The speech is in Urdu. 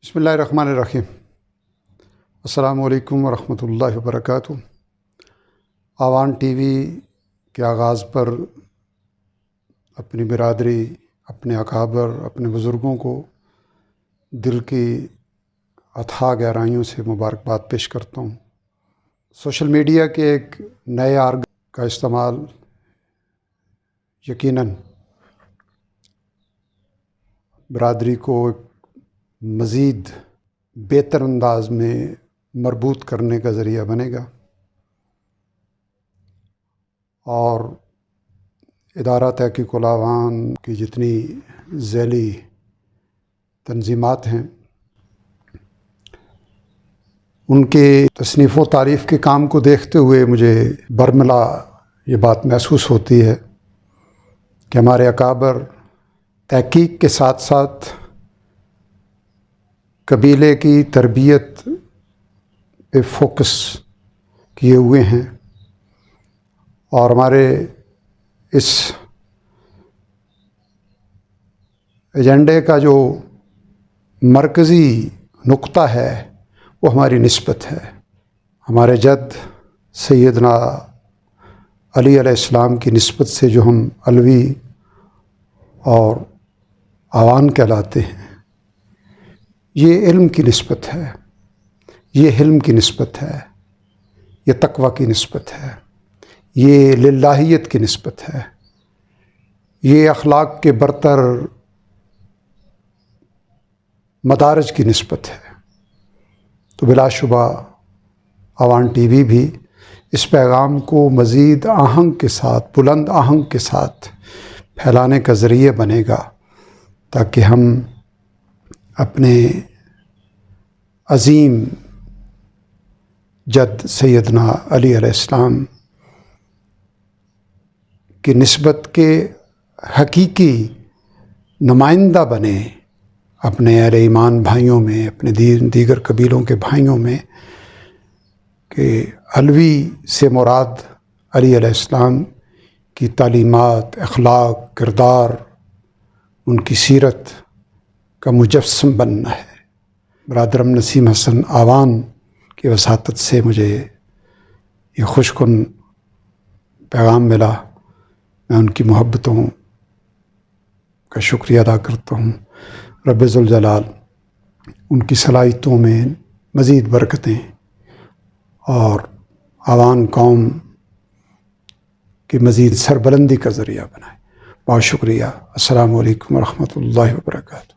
بسم اللہ الرحمن الرحیم۔ السلام علیکم ورحمۃ اللہ وبرکاتہ۔ آوان ٹی وی کے آغاز پر اپنی برادری، اپنے اکابر، اپنے بزرگوں کو دل کی اتھاہ گہرائیوں سے مبارکباد پیش کرتا ہوں۔ سوشل میڈیا کے ایک نئے آرگ کا استعمال یقیناً برادری کو مزید بہتر انداز میں مربوط کرنے کا ذریعہ بنے گا، اور ادارہ تحقیق الاعوان کی جتنی ذیلی تنظیمات ہیں ان کے تصنیف و تعریف کے کام کو دیکھتے ہوئے مجھے برملا یہ بات محسوس ہوتی ہے کہ ہمارے اکابر تحقیق کے ساتھ ساتھ قبیلے کی تربیت پہ فوکس کیے ہوئے ہیں، اور ہمارے اس ایجنڈے کا جو مرکزی نقطہ ہے وہ ہماری نسبت ہے۔ ہمارے جد سیدنا علی علیہ السلام کی نسبت سے جو ہم علوی اور آوان کہلاتے ہیں، یہ علم کی نسبت ہے، یہ حلم کی نسبت ہے، یہ تقوی کی نسبت ہے، یہ للہیت کی نسبت ہے، یہ اخلاق کے برتر مدارج کی نسبت ہے۔ تو بلا شبہ آوان ٹی وی بھی اس پیغام کو مزید آہنگ کے ساتھ، بلند آہنگ کے ساتھ پھیلانے کا ذریعہ بنے گا، تاکہ ہم اپنے عظیم جد سیدنا علی علیہ السلام کی نسبت کے حقیقی نمائندہ بنے اپنے اہل ایمان بھائیوں میں، اپنے دیگر قبیلوں کے بھائیوں میں، کہ علوی سے مراد علی علیہ السلام کی تعلیمات، اخلاق، کردار، ان کی سیرت کا مجسم بننا ہے۔ برادرم نسیم حسن آوان کی وساطت سے مجھے یہ خوش کن پیغام ملا، میں ان کی محبتوں کا شکریہ ادا کرتا ہوں۔ رب ذوالجلال ان کی صلاحیتوں میں مزید برکتیں اور آوان قوم کی مزید سربلندی کا ذریعہ بنائے۔ بہت شکریہ۔ السلام علیکم ورحمۃ اللہ وبرکاتہ۔